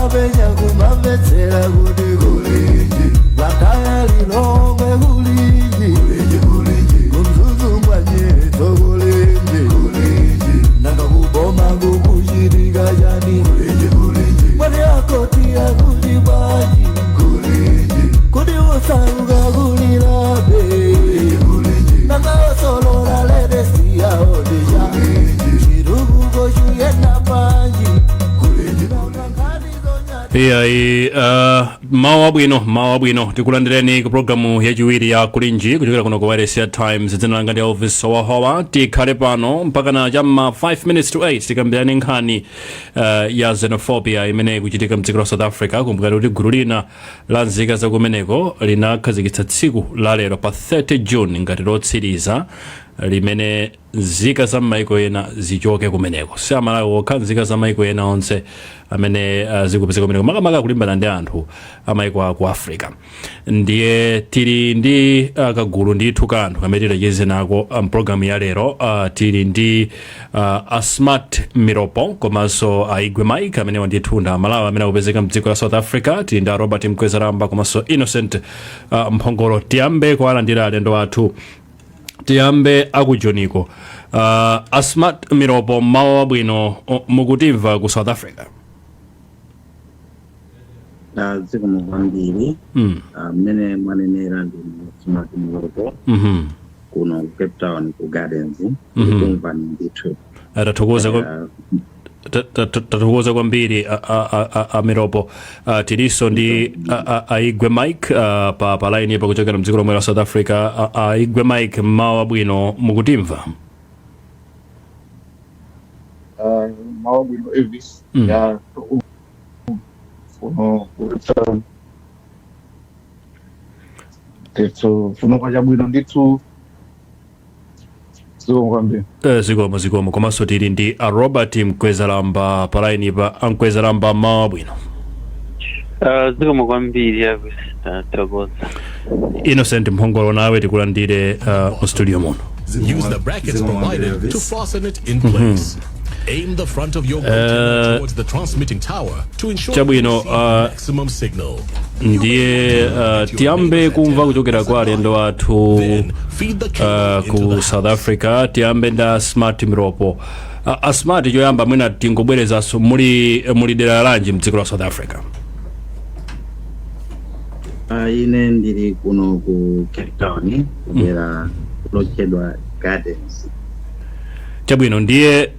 mapenya kumamvetsera kuti kulinji vataya lilongwe kulinji kumzuzu mwanyeto kulinji nanga kuboma kukuchitika chani mwani akotia kuti bwanji kuti usaruka kulilabe nanga osolola ledesiya odisha chirukuko chuyenda panji mawa bwino tikulandireni ku programu yachiwiri ya kulinji kuchokera kuno ku Wireless Times. Dzina langa ndi Elvis Wahawa. Tikhale pano mpaka na chamma 5 minutes to 8 tikambirani nkhani ya xenophobia imene ikuchitika mdziko la South Africa. Kumbukani kuti gulu lina la nzika zakumeneko linakhazikitsa tsiku la lero pa 30 June ngati lotsiriza limene nzika za maiko ena zichoke kumeneko. Si Amalawi okha, nzika za maiko ena onse amene zikupezeka kumeneko makamaka kulimbana ndi anthu amaiko aku Africa. Ndiye tili ndi kagulu ndithu ka anthu kamene tilacheze nako programu ya lero. Tili ndi Asmat Miropo komanso Aigwe Mike amene wandithunda Amalawi amene akupezeka mdziko la South Africa. Tili ndi Robert Mkwezaramba komanso Innocent Mphongolo. Tiyambe kuwalandira alendo athu. Tiyambe akujoniko. Asmat Miropo, mawa bwino, mukutimva ku South Africa? Ziko mwambiri mene mwanenera ndi Asmat Miropo kuno Cape Town ku Gardens kumva ndithu tatukuza kwambiri Miropo. Tiliso ndi Aigwe Mike pa line yepa kuchokera mdziko lomwe la South Africa. Aigwe Mike, mawa bwino, mukutimva? Mawa bwino Elvis ya funo kwa bwino ndithu zikomo komanso tili ndi Robert Mkwezaramba pa line yepa. Mkwezaramba, mawa bwino. Zikomo kwambiri Elvis, takoza. Innocent Mphongolo, nawe tikulandire mu studio muno. Use the brackets provided to fasten it in place. Aim the front of your antenna towards the transmitting tower to ensure maximum signal. Ndiye tiyambe kumva kuchokera kwa alendo athu ku South Africa. Tiyambe nda Asmat Miropo. Asmat, choyamba mwina tingobwerezaso muli dera lanji mdziko la South Africa? Ine ndili kuno ku Cape Town kudera lochedwa Gardens. Chabwino, ndiye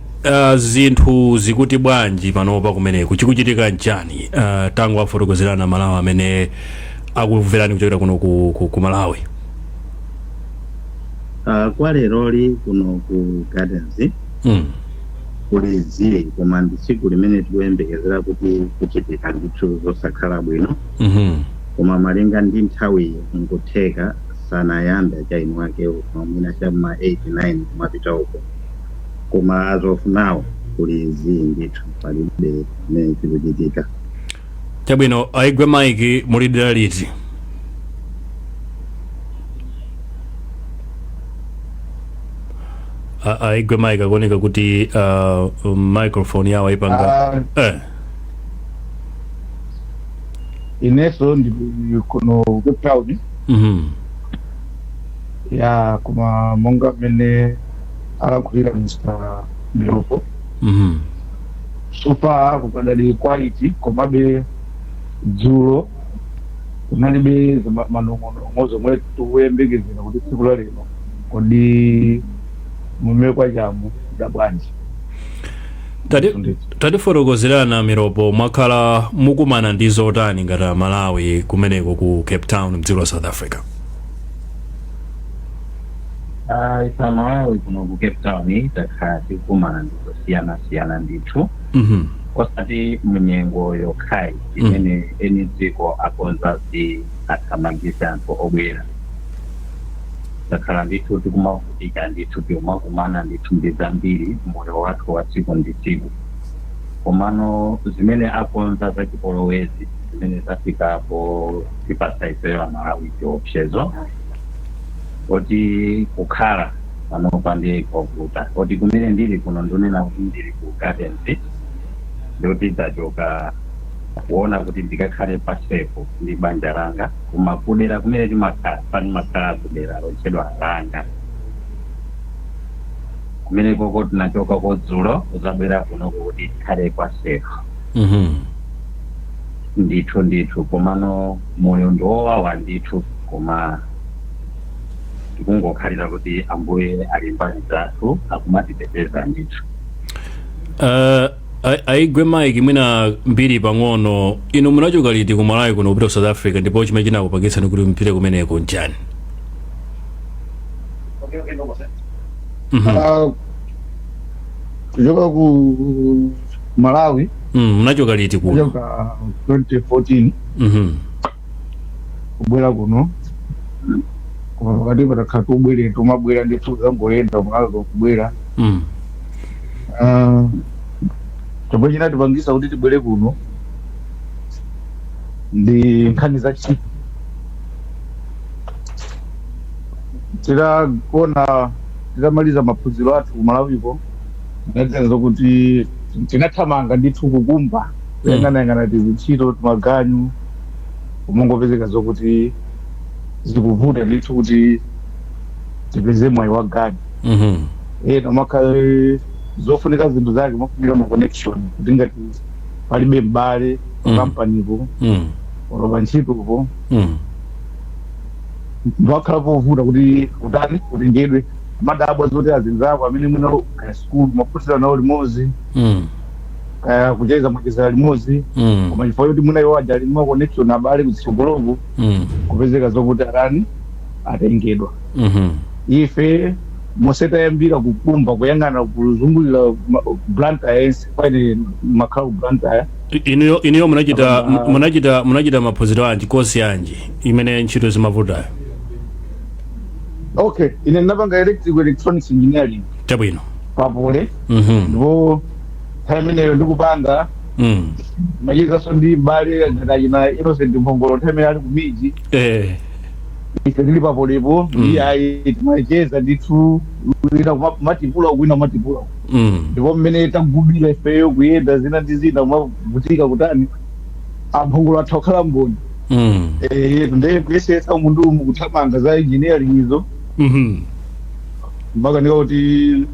zinthu zikuti bwanji panopa kumeneko, chikuchitika njani tangu afotokozerana Malawi amene akumverani kuchokera kuno ku Malawi? Kwa leroli kuno ku Gardens kuli zili koma ndi tsiku limene tikuyembekezera kuti kuchitika ndithu zosakhala bwino. Koma malinga ndi nthawi nkutheka sanayambe achaini wake mwina chamma 89 kumapita uko. Koma as of now kuli zili ndithu palibe kumene tikuchitika. Chabwino, Aigwe Mike, muli dera liti? Aigwe Mike akuoneka kuti microphone yawo ipanga ineso ndi kuno Cape Town. Ya kuma monga mene akakulira Mr. Miropo. Sofa kukadali quality komabe dzulo kunalibe manongozo mwetu wembegezera kuti tsiku la lero kodi mumekwa jamu da bwanji. Tatifotokozerana Miropo, mwakhala mukumana ndi zotani ngati Malawi kumeneko ku Cape Town mdziko la South Africa? Malawi kuno ku Cape Town takhala tikumana ndi zosiyana ndithu. Osati munyengo yokhayi imene eni dziko akonza athamangisa anthu obwera. Takhala ndithu tikumavutika ndithu tikumakumana ndithu ndi zambiri moyo wathu wa tsiku ndi tsiku. Komano zimene akonza za chipolowezi zimene zafikapo tipasa ifeyo Amalawi chiopsezo oti kukhala panopa ndi kovuta. Oti kumene ndili kuno ndinena kuti ndili ku Gardens ndoti tachoka kuona kuti ndikakhale pasepo ndi banja langa koma kudera kumene timakhala kudera lotchedwa langa kumene koko tinachoka kodzulo kuzabwera kuno kuti tikhale pasepo. Ndithu komano moyo ndiwowawa ndithu koma tikungokhalira kuti Ambuye ali mbali zathu akumatiteteza ndithu. Aigwe Mike mwina mbiri pang'ono inu munachoka liti ku Malawi kuno kupita ku South Africa ndipo chimene chinakupangitsani kuti mpite kumeneko njani? Kuchoka ku Malawi munachoka liti kuno? kuchoka 2014 kubwera kuno koma pakati patakhala kubwere tumabwera ndithu zangoyenda Malawi kubwera chomwe chinatipangisa kuti tibwere kuno ndi nkhani za ntchito. Titamaliza maphunziro athu ku Malawiko tinaganiza kuti tinathamanga ndithu kukumba kuyang'anayang'ana tizintchito timaganyu kumongopezeka zokuti zikuvuta ndithu kuti tipeze mwayi wa ganyu. Nomakhale zofunika zinthu zake mafunika ma connection kuti ngati palibe m'bale pakampanipo olopa ntchitopo ndikakhala povuta kuti ngedwe madabwa zoti azinzako amene mwina kaya skulu maphunzira nawo limodzi kaya kucheza mwachezera limodzi koma chifukwa choti mwina iwo ajali ma connection abale kutsogoloko kupezeka zokuti arani atengedwa. Ife moseta yambira kukumba kuyang'ana kuzungulira Blantyre kwaine makhala ku Blantyre. Iniyo munachita maphunziro anji kosi yanji imene ntchito zimavuta? Okay, ine ndinapanga electronics engineering. Chabwino. Papole. Ndipo time ineyo ndikupanga machizaso ndi mbale ngati Innocent Mphongolo time ali ku miji. Ife tili papolepo iyayi timacheza ndithu wina kumatipula wina kumatipula. Ndipo mmene tagubira ifeyo kuyenda zina ndi zina kumavutika kutani Amphongolo athu akhala mboni. Ndiye kuyesetsa mundu kuthamanga za engineering izo. Mpaka ndika kuti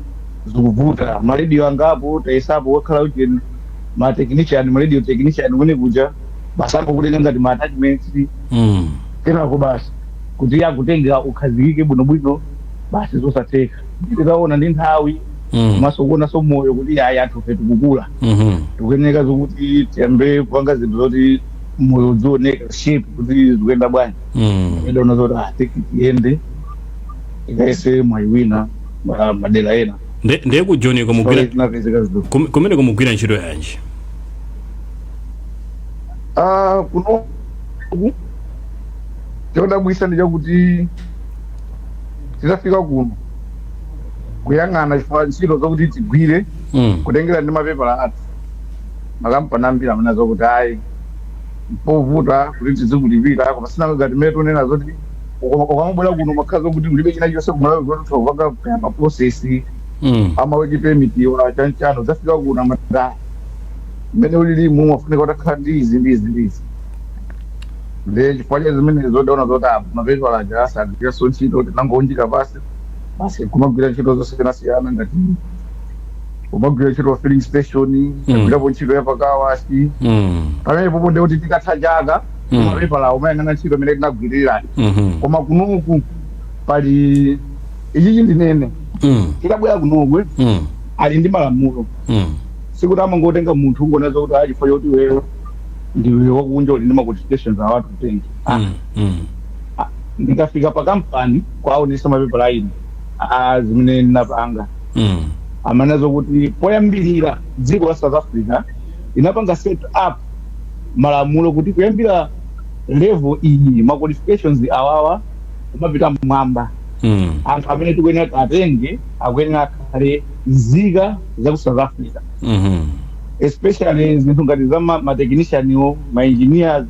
zikuvuta maradio angapo taisapo wakhala kuti radio technician mwene kuja basambo kutenga ngati ma attachments kenako basi kuti yakutengera ukhazikike bwinobwino basi zosatheka. Tikaona ndi nthawi maso kuona so moyo kuti ayi athu fe tikukula tikuyeneka zokuti tiyambe kupanga zinthu zoti moyo zioneka shape kuti zikuyenda bwanji. Ndaona zoti tiyende ikaise mwayi wina madera ena ndiye kujoni kumene kumugwira ntchito yanji? Kuno chodabwisa ndi chakuti titafika kuno kuyang'ana chifukwa ntchito zokuti tigwire kutengera ndi mapepala athu makampani ambiri amene zokuti ayi povuta kuti tizikulipira koma sina ngati mmene tonena zoti ukamabwera kuno makhala zokuti kulibe china chonse kumalawi kuti upanga maprocess amaweki permit wa chanchano zafika kuno amataya mmene ulilimu mafunika utakhala ndi izi ndi chifukwa zimene zodaona zoti mapepala aja asagwiranso ntchito tinangounjika basi kumagwira ntchito zosiyanasiyana ngati kumagwira ntchito ya filling station kugwirapo ntchito yapakawashi pamene popo ndi kuti tikatha chaka mapepala umayang'ana ntchito imene tinagwirirani koma kunoku pali ichichi ndinene tikabwera kunokwe ali ndi malamulo sikuti amangotenga munthu ungoona zokuti achifukwa choti iweyo ndiwe wakunja uli ndi ma qualifications a watu kutenga ndikafika pa kampani kwaonesa mapepala ino zimene ndinapanga amana zokuti poyambirira dziko la South Africa linapanga set up malamulo kuti kuyambira level iyi ma qualifications awawa kumapita mmwamba. Anthu amene tikuyenera atenge akuyenera akhale nzika za ku South Africa especially zinthu ngati za ma technician ma engineers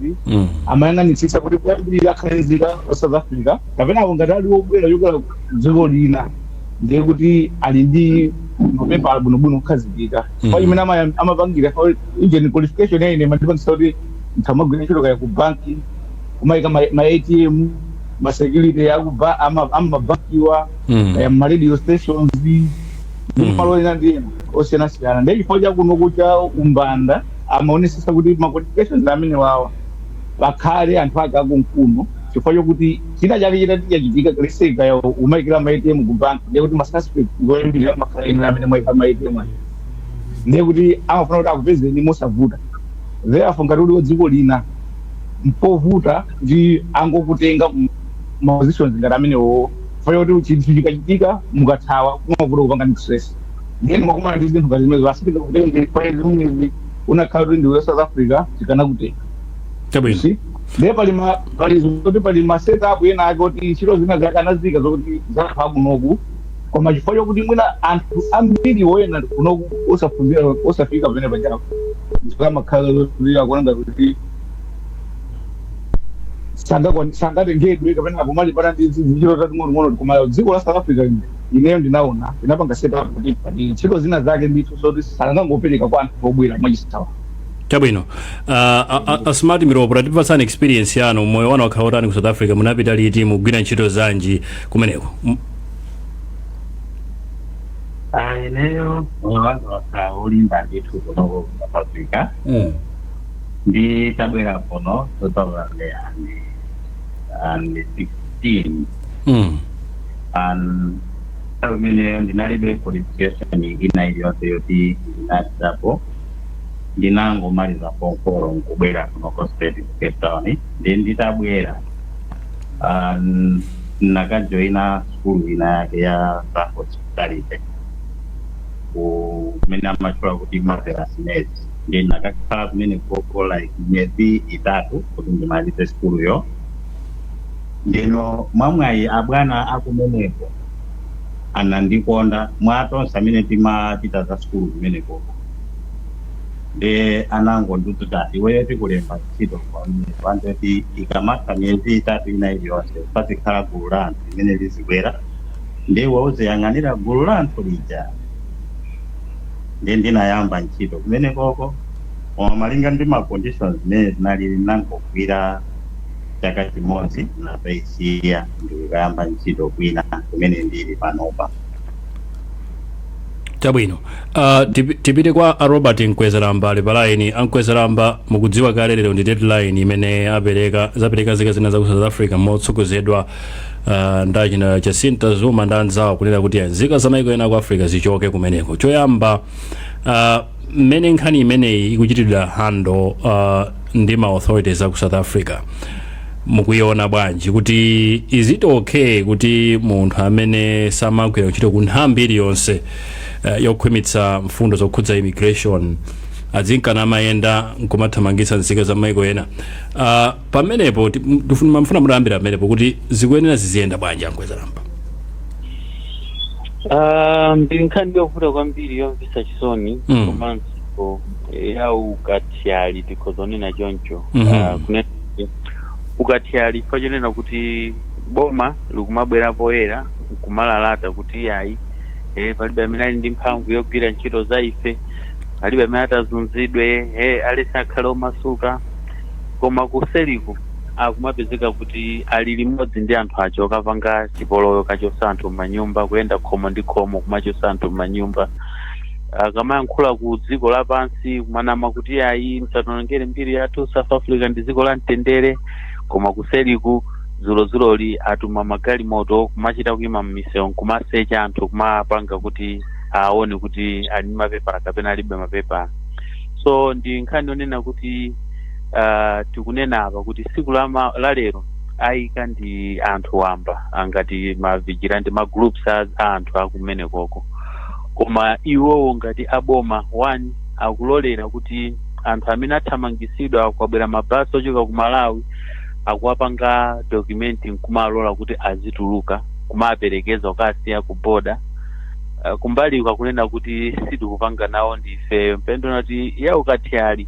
amayang'anitsitsa kuti kuyambirira akhale nzika za South Africa kapena ngati ali wobwera chokera dziko lina ndiye kuti ali ndi mapepa abwinobwino kukhazikika kwa imene amapangira even qualification yaine mandipangisa kuti nthamagwira ntchito kaya ku banki kumayika ma ATM masecurity amabankiwa kaya radio stations malo ena ndi osiyanasiyana ndiye chifukwa chakuno kucha umbanda amaonesesa kuti ma qualifications amene wawa bakhale anthu ake akumkuno chifukwa chokuti china chake chachitika kaleseka ya umayikira ma ATM ku banki ndiye kuti masuspect ngoyambirira makhaleni amene mwayika ma ATM ndiye kuti amafuna kuti akupezeni mosavuta therefore ngati uli dziko lina mpovuta ndi angokutenga ma positions ngati amenewo chifukwa kuti chinthu chikachitika mukathawa kumavuta kupanga ndi stress ndiye mwakumana ndi zinthu ngati zimene zasipita kutenga kwa zimene unakhala kuti ndiwe South Africa chikana kutenga chabwino ndiye pali ma setup ena ake kuti ntchito zina zakanazika zokuti zakhala kunoku koma chifukwa chokuti mwina anthu ambiri woyena kunoku osafika pamene pachako chifukwa makhala kuti akuonanga kuti sangatengedwe kapena apomali pana ndi ntchito tating'onong'ono koma dziko la South Africa ineyo ndinaona inapanga setup kuti pali ntchito zina zake ndithu zoti sangangopereka kwa anthu obwera mwachitawa chabwino Smart Miropo tatipasani experience yanu moyo wanu wakhaotani ku South Africa munapita liti mugwira ntchito zanji kumeneko ineyo moyo wanga wakhaolimba ndithu kuno ku South Africa nditabwera kuno 2016 and pamene ndinalibe qualification ina iliyonse yoti ndinatisapo ndinangomaliza form 4 nkubwera kuno ku State Cape Town nditabwera nakajoina school ina yake ya hospitality kumene amachula kuti marvelous nurse ndi nakakhala kumene koko like miezi 3 kuti ndimalize school yo ndino mwamwayi abwana akumeneko anandikonda mwatonse amene timapita za school kumene koko de anango ndututa iweyo tikulemba ntchito kwamene pantoti ikamasa miezi 3 ina iliyonse pazikhala gulu la anthu limene lizibwera ndiwe uziyang'anira gulu la anthu lija ndi ndinayamba ntchito kumene koko koma malinga ndi ma conditions zimene zinali nangogwira chaka chimodzi napaisiya ndikuyamba ntchito kwina kumene ndili panopa chabwino tipite kwa Robert Nkwezalamba ali palaini Ankwezalamba mukudziwa kale lero ndi deadline imene zapereka zika zina za ku South Africa motsogozedwa ndachina Jacinta Zuma ndi anzawo kunena kuti nzika za maiko ena ku Africa zichoke kumeneko choyamba mmene nkhani imeneyi ikuchitidwa handle ndi ma authorities za ku South Africa mukuiona bwanji kuti is it okay kuti munthu amene samagwira kuchita ku nthambi iliyonse yokhwimitsa mfundo zokhudza immigration azinkana amayenda nkumathamangitsa nzika za maiko ena pamenepo mafuna mutayambira pamenepo kuti zikuyenera ziziyenda bwanji Ankwezalamba mbiri nkhani yovuta kwambiri yomvesa chisoni komanso yaukathyali tikhozonena choncho kunena ukathyali pachonena kuti boma likumabwera poyera kumalalata kuti yayi palibe amene ali ndi mphamvu yogwira ntchito za ife palibe amene atazunzidwe alesi akhale omasuka koma kuseliku akumapezeka kuti ali limodzi ndi anthu acho okapanga chipoloyo kachosa anthu m'manyumba kuyenda khomo ndi khomo kumachosa anthu m'manyumba akamayankhula ku dziko lapansi kumanama kuti ayi msatonongere mbiri yathu South Africa ndi dziko la mtendere koma kuseliku zulozuloli atuma magalimoto kumachita kuima mmisewu kumasecha anthu kumapanga kuti aone kuti ali mapepa kapena alibe mapepa so ndi nkhani yonena kuti tikunena apa kuti siku la lero ayika ndi anthu wamba angati mavigilante ma groups a anthu akumene koko koma iwowo ngati aboma one akulolera kuti anthu amene athamangisidwa kwabwera mabasi ochoka ku Malawi akuwapanga document nkumalola kuti azituluka kumaperekeza ukasiya ku border kumbali ukakunena kuti sitikupanga nawo ndife mpendo nati ya ukathyali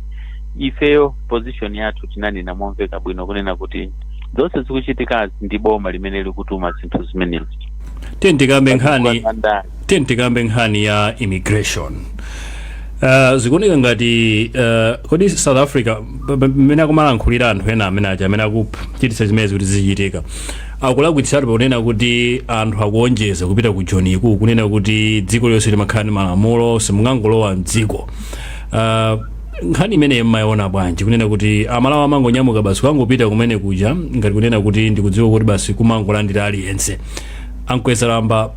ifeyo position yathu tinanena momveka bwino kunena kuti zonse zikuchitika ndi boma limene likutuma zinthu zimenezi tikambe nkhani ya immigration. Zikuoneka ngati kodi South Africa mmene akumalankhulira anthu ena amene akuchititsa zimene kuti zichitika akulakwitsatu ponena kuti anthu akuonjeza kupita ku John Iku kunena kuti dziko lonse limakhala ndi malamulo simungangolowa mdziko. Nkhani imene mmayiona bwanji kunena kuti amalawi amangonyamuka basi kangopita kumene kuja ngati kunena kuti ndikudziwa kuti basi kumangolandira aliyense ankweza lamba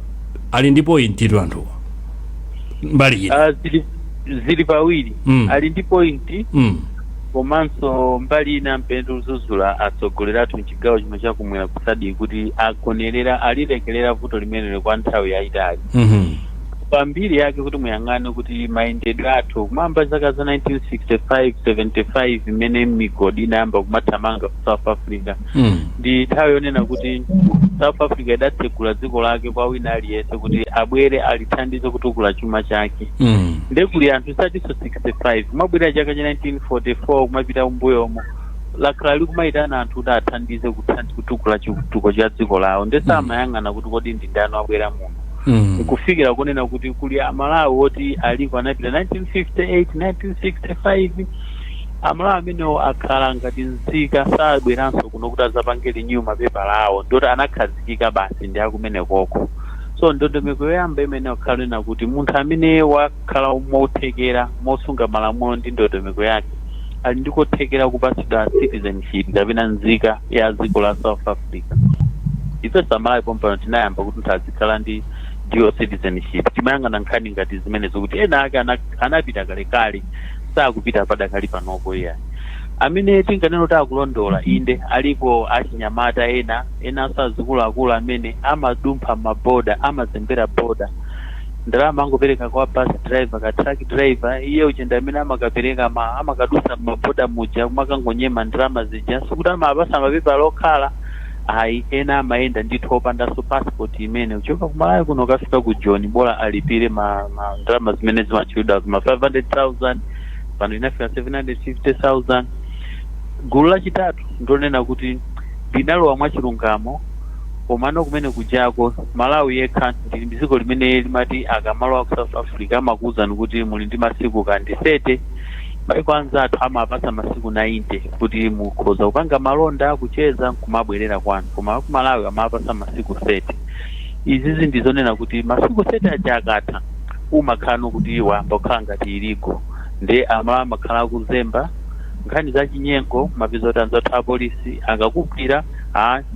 ali ndi point tu anthu mbali ina zili pawiri ali ndi point komanso mbali ina mpendo zuzula atsogoleratu mchigawo chino chakumwera kusadi kuti akonerera alilekelera vuto limenelo kwa nthawi yayitali. Pambiri yake kuti muyang'ane kuti mayendedwe athu kumamba zaka za 1965-75 imene migodi inayamba kumathamanga ku South Africa ndi nthawi yonena kuti South Africa idatsekula dziko lake kwa wina aliyense kuti abwere alithandize kutukula chuma chake. Ndekuli anthu isatiso 65 kumabwera chaka cha 1944 kumapita kumbuyomo lakhala likumayitana anthu kuti athandize kutukula chitukuko cha dziko lawo ndesamayang'ana kuti kodi ndi ndani abwera muno. Kufikira kunena kuti kuli amalawi oti aliko anapita 1958 1965 amalawi amenewo akhala ngati nzika sabweranso kuno kuti azapangire new mapepa lawo ndoti anakhazikika basi ndi akumene koko. So ndondomeko yoyamba imene wakhala nena kuti munthu amene wakhala mothekera mosunga malamulo ndi ndondomeko yake ali ndikothekera kupatsidwa citizenship kapena nzika ya dziko la South Africa. Ife samalawi pompano tinayamba kuti munthu azikhala ndi dual citizenship timayang'ana nkhani ngati zimene zokuti ena ake anapita kalekale sakupita padakali panopo iyayi amene tinganena kuti akulondola inde alipo achinyamata ena azikuluakulu amene amadumpha maboda amazembera boda ndalama angopereka kwa bus driver ka truck driver iye uchenda amene amakapereka amakadusa maboda muja kumakangonyema ndalama zija sikuti amapasa mapepa lokhala ayi ena amayenda ndithu opandanso passport imene uchoka kumalawi kuno kafika ku John bola alipire ndalama zimene zimachulidwa kuma 500,000 pano inafika 750,000. Gulu lachitatu ndonena kuti linalowa mwachilungamo komano kumene kujako Malawi yekha ndi dziko limene limati akamalowa ku South Africa amakuwuzani kuti muli ndi masiku kandi 30 maiko anzathu amapasa masiku 90 kuti mukhoza kupanga malonda kucheza kumabwerera kwanu koma ku Malawi amapasa masiku 30. Izi ndizonena kuti masiku 30 aja akatha umakhala kuti wamba kukhala ngati iligo ndi amalawi amakhala kuzemba nkhani za chinyengo mapeza kuti anzathu a polisi akakugwira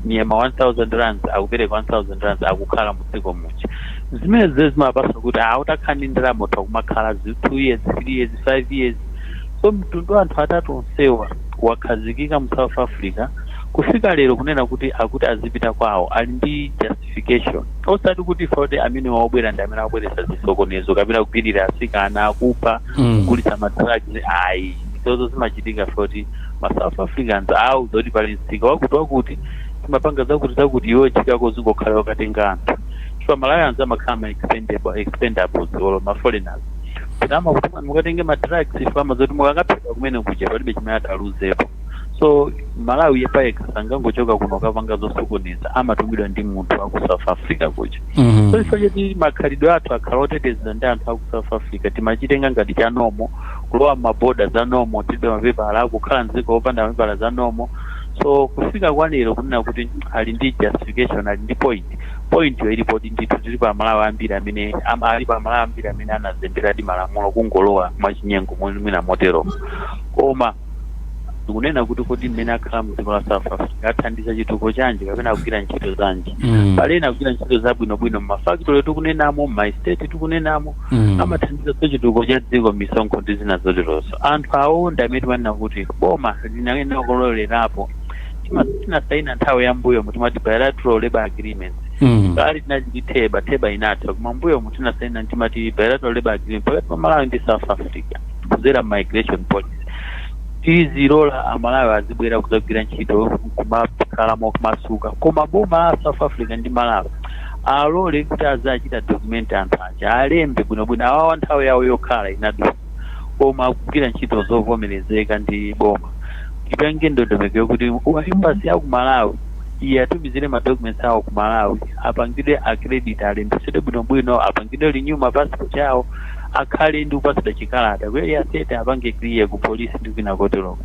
nyema 1,000 rands akupereka 1,000 rands akukhala mudziko muja. Zimene zimapasa kuti utakhani ndalama kumakhala 2 years 3 years 5 years. So mtundu anthu atatu onsewa wakhazikika mu South Africa kufika lero kunena kuti akuti azipita kwawo ali ndi justification osati kuti fote amene wabwera ndi amene wabweretsa zisokonezo kapena kugwirira asikana akupha kugulitsa madrugs ayi zozo zimachitika fote ma South Africans zoti pali msika wakuti timapanga zakuti iwo chikako zingokhala wakatenga anthu chifukwa Malawi anza amakhala expendables or ma foreigners kama kuti mukatenge madrugs ifama zoti mukangapita kumene kuja palibe chimene ataluzepo. So Malawi yepaeka sangangochoka kuno kapanga zosokoneza amatumidwa ndi munthu aku South Africa kuja. So ife kuti makhalidwe athu akhala oteteza ndi anthu aku South Africa timachitenga ngati cha nomo kulowa maboda za nomo tibe mapepa ala kukhala nziko opanda mapepa za nomo. So kufika kwanero kunena kuti ali ndi justification ali ndi point yo ilipo ndithu tilipo amalawi ambiri amene alipo amalawi ambiri amene anazembera di malamulo kungolowa mwachinyengo mwina motero koma tikunena kuti kodi mmene akhala mu dziko la South Africa athandiza chitukuko chanji kapena kugwira ntchito zanji palena kugwira ntchito zabwinobwino mumafactory tikunenamo m'maestate tikunenamo amathandiza chitukuko cha dziko misonkho ndi zina zoterozo. Anthu awo ndi amene timanena kuti boma linayena kulolerapo tinasaina nthawi yambuyo mutimati bilateral labor agreements kali tinachiteba teba inatha koma mbuyo mutinasaina ntimati bilateral labor agreement pakati pa Malawi ndi South Africa kuzera migration policy tizilola amalawi azibwera kuzagwira ntchito kumakhalamo kumasuka koma boma a South Africa ndi Malawi alole kuti azachita document anthu aja alembe bwinobwino awawa nthawi yawo yokhala inadusa koma kugwira ntchito zovomerezeka ndi boma. Ipange ndondomeko yokuti embassy ya ku Malawi yatumizire ma documents awo ku Malawi apangire accredit alembesere bwino apangire renew ma passport yawo akhale ndi kupasida chikalata kweli asete apange clear ku police ndi kwina kotero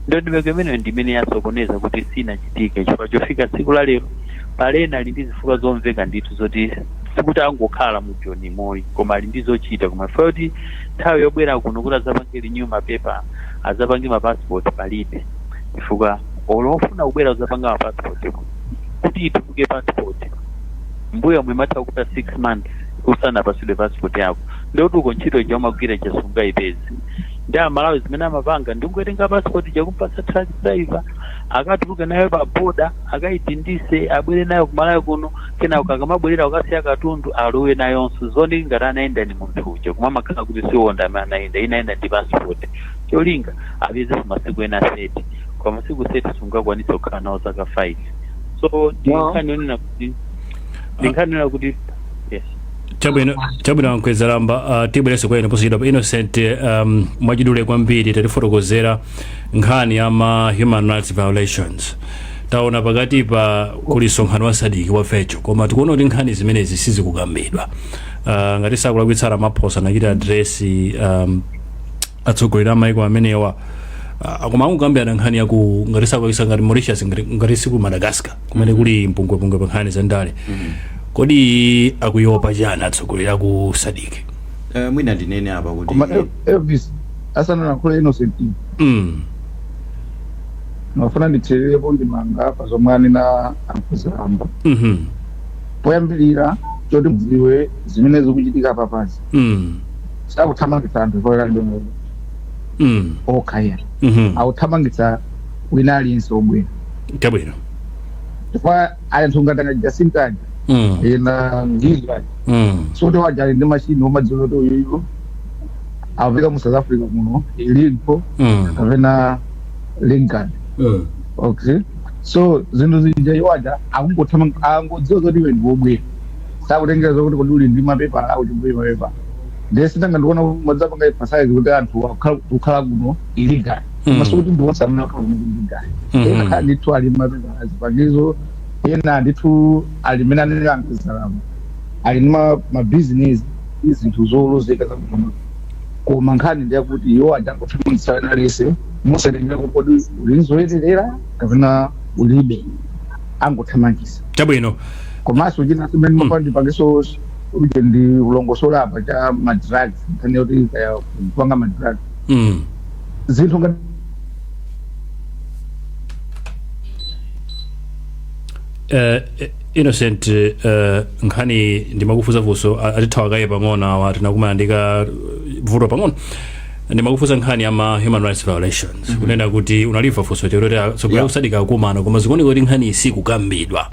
ndo ndimene ndimene yasokoneza kuti sina chitike chifukwa chofika tsiku la lero palena ali ndi zifukwa zomveka ndithu zoti sikuti angokhala mu John Moyi koma ali ndi zochita koma foti nthawi yobwera kuno kuti azapange renew mapepa azapange ma passport palibe chifukwa olofuna kubwera uzapanga ma passport kuti itukuke passport mbuya mwimata kuta 6 months usana pasule passport yako ndio tuko ntchito choma kugwira chasunga ipezi nda Malawi zimene amapanga ndingotenga passport chakumpasa truck driver akatuluka nayo pa boda akaitindise abwere nayo ku Malawi kuno kena ukakamabwerera ukasiya katundu alowe nayonso zoni ngati anaenda ni munthu uja koma makhala kuti siwonda anaenda inaenda ndi passport cholinga apeze masiku ena 30 kwa masiku 30 sungakwanisa kukhala nawo zaka 5 so ndinkanena kuti yes chabwino nkwezalamba tibwereso kwene posidwa Innocent mwachidule kwambiri tatifotokozera nkhani ya ma human rights violations taona pakati pa kuli sonkhano wa SADC wa fecho koma tikuona kuti nkhani zimenezi sizikukambidwa ngati sakulakwitsala maphosa nachita address atsogolera maiko amenewa koma akukambirana nkhani yaku ngati sakulakwitsa ngati Mauritius ngati siku Madagascar kumene kuli mpungwepungwe pa nkhani za ndale kodi akuyopa chani atsogolera ku SADC mwina ndinene apa kuti Elvis asana nakhula Innocent nofuna ndithirepo ndimanga pa zomwe na ankuzamba poyambirira choti mdziwe zimene zikuchitika papansi sakuthamangitsa anthu poyera okhaya akuthamangitsa wina aliyense obwera chabwino chifukwa anthu ngati Jacinta ina ngizwa sote wajali ndi machine omadziwa kuti uyu avika mu South Africa muno ilipo kapena Lincoln okay so zinthu zija iwaja akungothamanga angodziwa kuti iwe ndiwobwera sakutengera zokuti kodi uli ndi mapepa ako chibwera mapepa ndesitanga ndiona madzapanga ipasayizi kuti anthu akukhala kuno illegal masukuti ndiwosana kuti illegal ena ndithu ali mapepa azipangizo ena ndithu alimena nilangizalama alima mabusiness izinthu zolozeka zakuma koma nkhani ndiyakuti iwo ajangothamangitsa lese musatenga kodi ulinzoyeterera kapena ulibe angothamangisa chabwino komanso china simene mapandi pangeso uje ndi ulongosola apa cha madrugs nkhani yoti kaya kupanga madrugs zinthu ngati Innocent nkhani ndimakufuza funso atithawa kaye pang'ono awa tinakumana ndika vuto pang'ono ndimakufuza nkhani ya ma human rights violations kunena kuti unaliva funso choti tsogolera kusadika akumana koma zikuoneka kuti nkhani isikukambidwa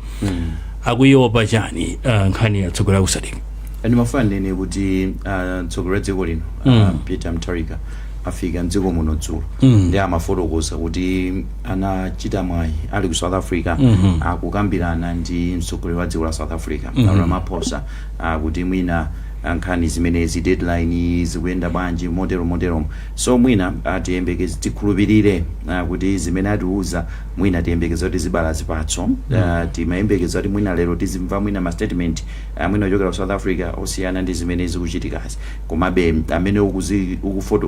akuyopa chani nkhani ya tsogolera kusadika ndimafuna ndene kuti tsogolera dziko lino Peter Mutharika afika mdziko muno dzulo ndi amafotokoza kuti anachita mwayi ali ku South Africa akukambirana ndi mtsogoleri wa dziko la South Africa Ramaphosa kuti mwina nkhani zimenezi deadline zikuyenda bwanji modelo so mwina atiyembekeze tikhulupirire kuti zimene atiuza mwina tiyembekeze kuti zibala zipatso timayembekeza kuti mwina lero tizimva mwina ma statement mwina ochokera ku South Africa osiyana ndi zimene zikuchitikazi komabe amene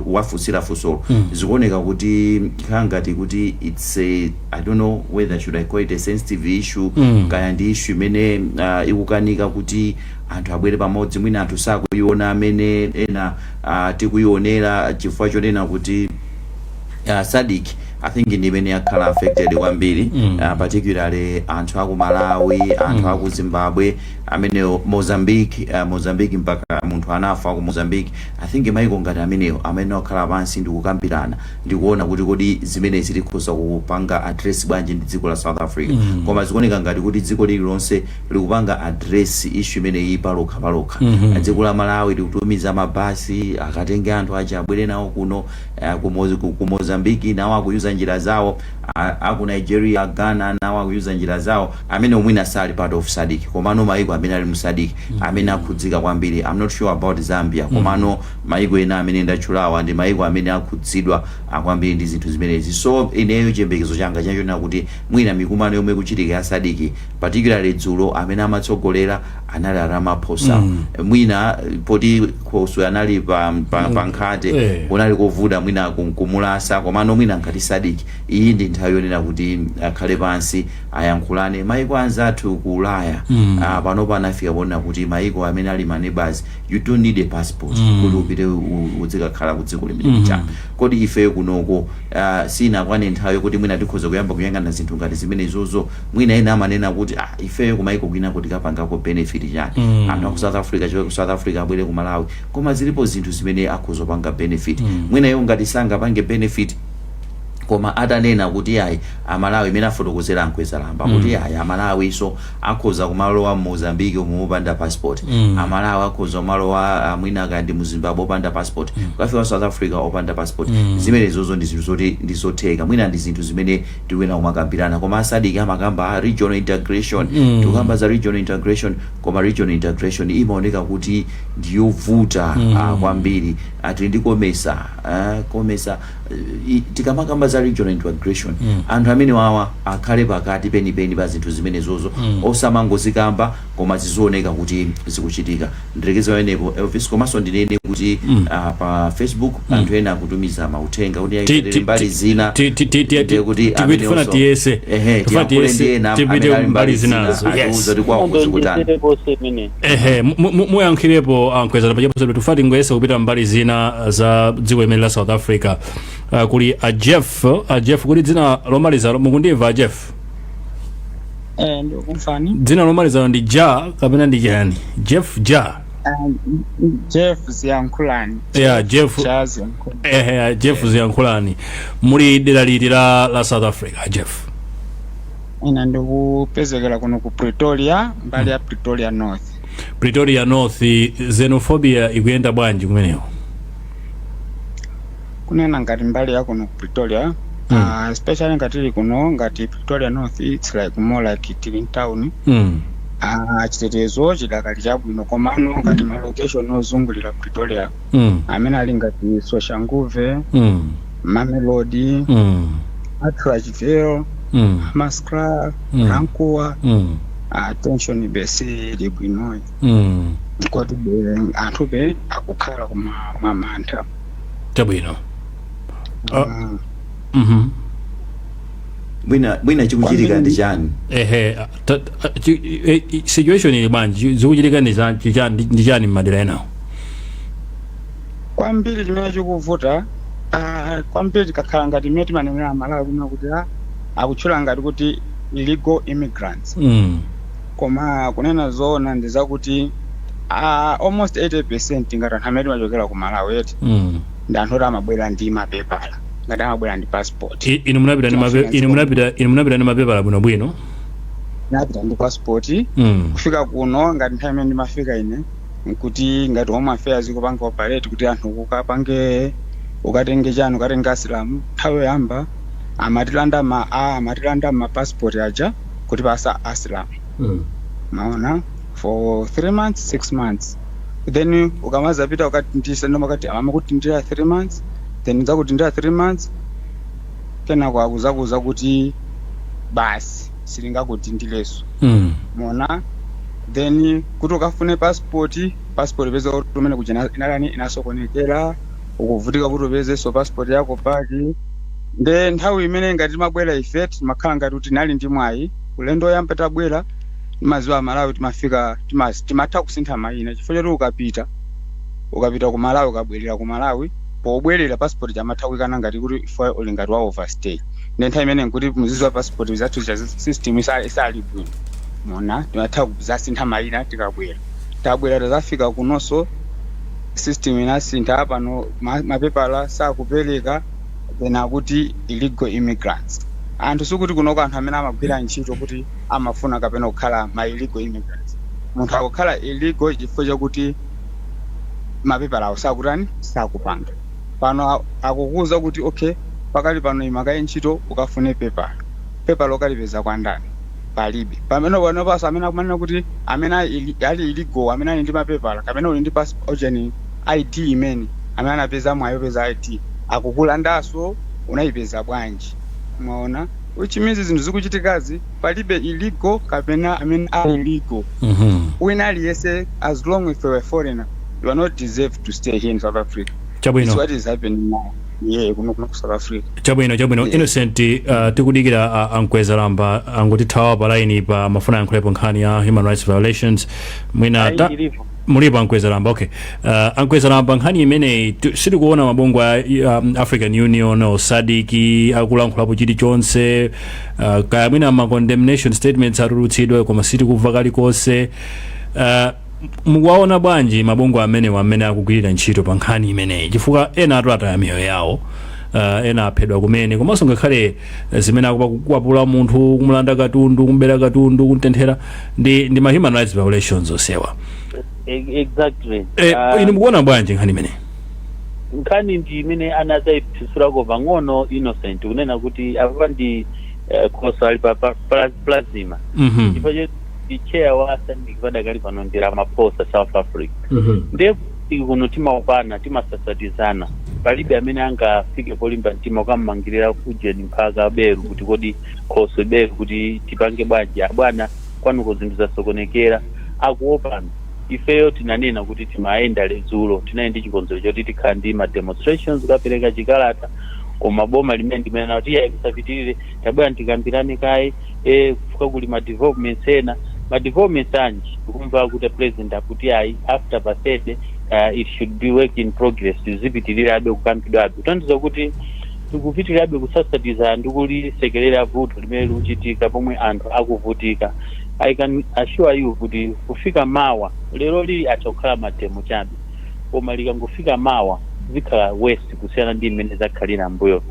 wafunsira funsolo zikuoneka kuti khangati kuti it's a I don't know whether should I call it a sensitive issue kaya ndi issue imene ikukanika kuti anthu abwere pamodzi mwina anthu sakuiona amene ena tikuyionera chifukwa chonena kuti SADC I think ndimene yakhala affected kwambiri particularly anthu aku Malawi anthu aku Zimbabwe amene Mozambique mpaka munthu anafa ku Mozambique I think maiko ngati amenewo amene akhala pansi ndikukambirana ndikuona kuti kodi zimene zilikhoza kupanga address bwanji ndi dziko la South Africa koma zikuoneka ngati kuti dziko lililonse likupanga address issue imene palokha dziko la Malawi likutumiza mabasi akatenge anthu aja abwere nawo kuno ku Mozambique nawo akuyuza akuyuza njira zawo aku Nigeria, Ghana nawo akuyuza njira zawo amene omwina sali part of SADC komano maiko amene ali mu SADC amene akhudzika kwambiri. I'm not sure about Zambia komano maiko ena amene ndachulawa ndi maiko amene akhudzidwa kwambiri ndi zinthu zimenezi. So ineyo chiyembekezo changa chachona kuti mwina mikumano yomwe kuchitika ya SADC particularly dzulo amene amatsogolera anali Ramaphosa mwina poti khoso anali pa nkhate kunali kovuta mwina kumulasa komano mwina ngati SADC iyi ndi nthawi yonena kuti akhale pansi ayankhulane maiko anzathu ku Ulaya pano panafika kuona kuti maiko amene ali ma neighbors you don't need a passport kuti upite uzikakhala ku dziko limene cha kodi ife kunoko sina kwane nthawi kuti mwina tikhoza kuyamba kuyangana zinthu ngati zimene zozo mwina ena amanena kuti ife ku maiko kwina kuti kapangako benefit chani anthu ku South Africa chiwe ku South Africa abwere ku Malawi koma zilipo zinthu zimene akhoza panga benefit mwina yo ngati sanga pange benefit koma atanena kuti ayi amalawi imene afotokozera Mkweza Lamba kuti ayi amalawi so akhoza kumalowa mu Mozambique umupanda passport amalawi akhoza kumalowa mwina kandi mu Zimbabwe opanda passport kafika South Africa opanda passport zimene zozo ndi zinthu zoti ndizotheka mwina ndi zinthu zimene tiwena kumakambirana koma SADC amakamba regional integration tukamba za regional integration koma regional integration imaoneka kuti ndiyovuta kwambiri ati ndikomesa komesa tikamakamba za regional integration anthu amene wawa akhale pakati penipeni pa zinthu zimene zozo osamangozikamba koma zizooneka kuti zikuchitika. Ndirekeza wenepo Elvis komanso ndinene kuti pa Facebook anthu ena akutumiza mauthenga kuti ayitire mbali zina kuti tikufuna tiyese tipite mbali zina atuza tikwawo kuzikutana muyankhirepo Mkweza Lamba chapo tufati ngoyesa kupita mbali zina za dziko limene la South Africa. Kuli Jeff kuli dzina lomaliza mukundimva Jeff? Ndikumfani. Dzina lomaliza ndi Ja kapena ndi chani? Jeff Ja. Jeff Ziyankhulani. Yeah, Jeff. Jeff Ziyankhulani. Muli dera liti la South Africa, Jeff? Ina ndikupezekera kuno ku Pretoria, mbali ya Pretoria North. Pretoria North, xenophobia ikuyenda bwanji kumeneko? Kunena ngati mbali ya kuno ku Pretoria, especially ngati kuno ngati Pretoria North, it's like more like Tili town. Chitetezo chidakali chabwino komano ngati ma location ozungulira Pretoria amene ali ngati Soshanguve, Mamelodi, Atteridgeville, Maskra, Rankuwa, attention bese libwino kodi anthu be akukhala kuma mantha tabwino mwina chikuchitika ndi chani situation ili bwanji zikuchitika ndi chani madera enawo kwambiri chimene chikuvuta kwambiri tikakhala ngati imene timanenera amalawi kuno kuti akutchula ngati kuti illegal immigrants koma kunena zoona ndi zakuti almost 80% ngati anthu amene timachokera ku Malawi eti ndi anthu oti amabwera ndi mapepala ngati amabwera ndi passport. Inu munapita ndi mapepala bwinobwino? Napita ndi passport kufika kuno ngati nthawi imene ndimafika ine nkuti ngati home affairs kupanga operate kuti anthu kukapange ukatenge chanu ukatenge asilamu nthawi yoyamba amatilanda ma passport aja kuti pasa asilamu maona for 3 months 6 months then ukamaza pita ukatindisa noma kati amakutindira 3 months then zakutindira 3 months kena kwakuza kuti basi silingakutindileso maona then kuti ukafune passport peza utumene kuja inasokonekera ukuvutika kuti upeze so passport yako paki nde nthawi imene ngati mabwera ife timakhala ngati kuti nali ndi mwayi ulendo oyamba tabwera maziwa Malawi timafika timatha kusintha mayina chifukwa choti ukapita ku Malawi ukabwerera ku Malawi pobwerera passport chamathawikana ngati kuti for uli ngati wa overstay nde nthawi imene nkuti muziziwa passport zathu cha system isali bwino mona timatha kuzasintha mayina tikabwera tazafika kunonso system inasintha pano mapepala sakupereka then akuti illegal immigrants anthu sikuti kunoko anthu amene amagwira ntchito kuti amafuna kapena kukhala ma illegal immigrants munthu akukhala illegal chifukwa chakuti mapepala awo sakutani sakupanga pano akukuza kuti okay pakali pano imakaye ntchito ukafune pepa lokalipeza kwa ndani palibe pamene panopaso amene akumanena kuti amene ali iligo amene ali ndi mapepala kamene uli ndi passport ID imene amene anapeza mwayo peza ID akukulandaso unayipeza bwanji mwaona which means zinthu zikuchitikazi palibe illegal kapena amene ali illegal wina aliyese as long as you are a foreigner you are not deserved to stay here in South Africa. That's what is happening now. Yeah, kuno South Africa. Chabwino yeah. Innocent tikudikira ankweza lamba angoti thawa pa line pa mafuna yankhulepo nkhani ya human rights violations mwina mulipo ankweza lamba okay ankweza lamba nkhani imene sitikuona mabungwe ya African Union o SADC akulankhulapo chilichonse kaya mwina ma condemnation statements atulutsidwe koma sitikubva kalikonse muwaona bwanji mabungwe amene akugwirira ntchito pa nkhani imeneyi chifukwa ena ataya miyoyo yawo ena aphedwa kumene komanso ngakhale zimene akukwapula munthu kumulanda katundu kumbera katundu kuntenthera ndi ma human rights violations osewa. Exactly. Inu mukuona bwanji nkhani imeneyi? Nkhani ndi imene anazayiphisurako pang'ono Innocent kunena kuti apa ndi khoso ali pa plasma chifukwa chair wa SADC padakali pano ndi Ramaphosa South Africa ndipo kuno timaopana timasasatizana palibe amene angafike polimba mtima ukamangirira kujeni mpaka Beru kuti kodi khoso Beru kuti tipange bwanji bwana kwanuko zinthu zasokonekera akuopana ifeyo tinanena kuti timaenda lezulo tinaenda chikonzero choti tikhala ndi ma demonstrations kapereka chikalata koma boma limene ndimene kuti yakusapitirire tabwana tikambirane kaye kufuka kuli ma developments ena ma developments anji kumva kuti president akuti ayi after pasede it should be work in progress zipitirirabe kukambidwabe utandiza kuti tikupitirirabe kusasatiza ndikulisekerera vuto limene likuchitika pomwe anthu akuvutika. I can assure you kuti kufika mawa lero lili achokhala matemo chabe koma likangofika mawa zikhala west kusiyana ndi imene zakhalira mbuyo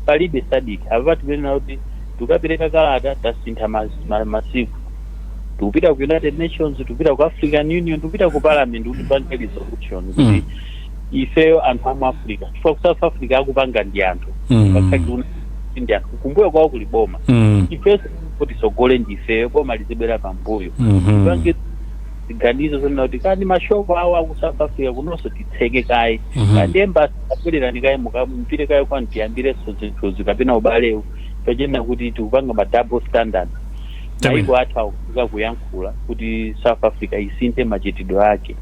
palibe SADC apa timene kuti tukapereka kalata tasintha masiku tukupita ku United Nations tukupita ku African Union tukupita ku Parliament kuti pange resolution kuti ifeyo anthu amu Africa chifukwa ku South Africa akupanga ndi anthu pakati ndi anthu kumbuyo kwawo kuli boma ifeyo kuti sogole ndifeyo boma lizibera pambuyo pange ziganizo zona kuti kandi mashopo awo aku South Africa kunonso titseke kaye kandi embassy apelera kaye mukampire kaye kwantiyambire zinthu zikapena ubalewo pachena kuti tikupanga ma double standard maiko athu akuka kuyankhula kuti South Africa isinthe machitidwe ake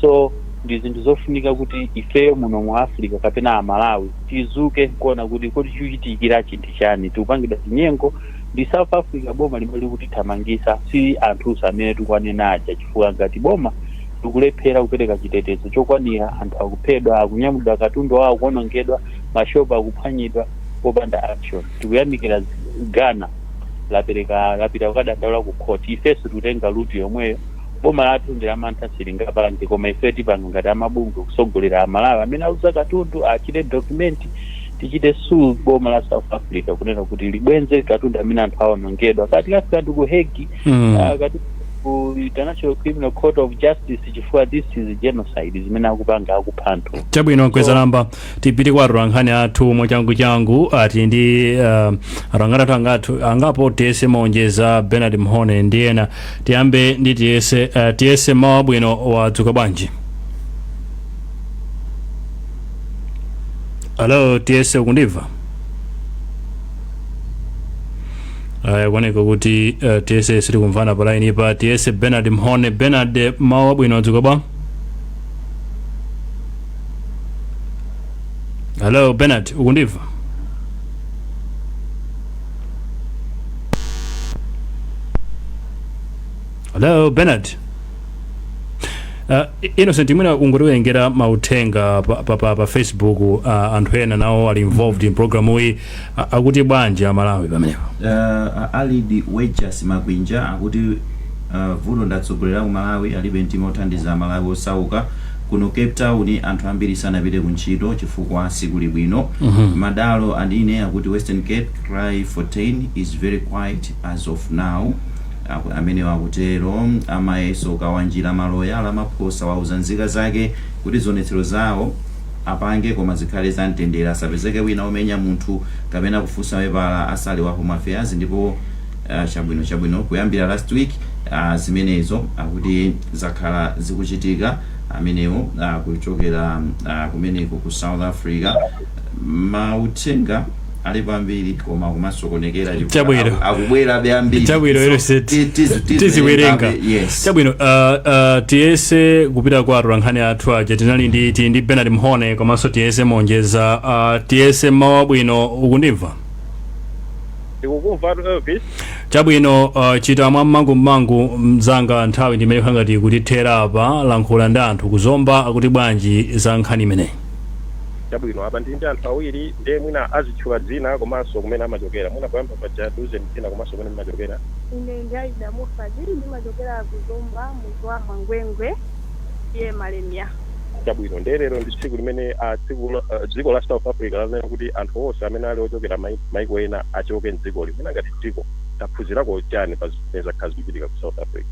so ndi zinthu zofunika kuti ifeyo muno mu Africa kapena Amalawi tizuke kuona kuti kodi chikuchitikira chinthu chani tikupangidwa chinyengo ndi South Africa boma limene likutithamangisa si anthu amene tikwanena aja chifukwa ngati boma likulephera kupereka chitetezo chokwanira anthu akuphedwa akunyamulidwa katundu wawo kuonongedwa mashopo akuphwanyidwa popanda action tikuyamikira Ghana lapita kukadandaula ku court ifeso tutenga lutu yomweyo boma lathu ndi lamantha silingapange koma ife tipanga ngati amabungwe kusogolera Amalawi amene auza katundu achite document tichite sue boma la South Africa kunena kuti libwenze katundu amene anthu aonongedwa kati kafika ndi ku Hague kati ku International Criminal Court of Justice chifukwa this is genocide zimene akupanga akuphantu. Chabwino kweza lamba tipite kwa rankhani athu mochangu ati ndi rangata angatu angapo TS monjeza Bernard Mhone ndiyena tiyambe ndi TS mawabwino wadzuka bwanji. Hello TS ukundiva? Kwaneko kuti TS siri kumvana pa line pa TS Bernard Mhone. Bernard mawabwino wadzuka bwa? Hello Bernard ukundiva? Hello Bernard. Innocent mwina ungoriwengera mautenga pa Facebook anthu ena nawo ali involved in program hii akuti bwanji Amalawi pamenepo. Alidi Wages Magwinja akuti vuto ndatsogolera ku Malawi alibe mtima othandiza Malawi osauka kuno Cape Town anthu ambiri sanapite ku ntchito chifukwa sikuli bwino. Madalo andine akuti Western Cape Cry 14 is very quiet as of now. Amene wakutero amayeso kawanjira maloya Ramaphosa wauza nzika zake kuti zonetsero zawo apange koma zikhale zamtendere, asapezeke wina omenya munthu kapena kufunsa mapepala asali wa Home Affairs. Ndipo chabwino kuyambira last week zimenezo akuti zakhala zikuchitika amenewo kuchokera kumeneko ku South Africa. Mauthenga ali pambiri koma kumasokonekera akubwera beambiri tiziwerenga. Chabwino tiyese kupita kwa atolankhani athu aja tinali ndi Bernard Mhone komanso tiyese monjeza. Tiyese mawa bwino, ukundimva? Ndikukumva Elvis. Chabwino chita mwammangu mzanga nthawi ndimene khangati kutithera apa lankhula ndi anthu kuzomba akuti bwanji za nkhani imeneyi. Chabwino apa ndi anthu awiri ndiye mwina azitchula dzina komanso kumene amachokera. Mwina kuyamba paja tuze dzina komanso kumene amachokera. Ine ndi Aida Mufadi ndimachokera kuzomba muzi wa Mangwengwe iye Malemia. Chabwino lero ndi tsiku limene dziko la South Africa lanena kuti anthu onse amene ali ochokera maiko ena achoke mdziko limene ngati dziko taphunzirako chani pa zimene zakhala zikuchitika ku South Africa.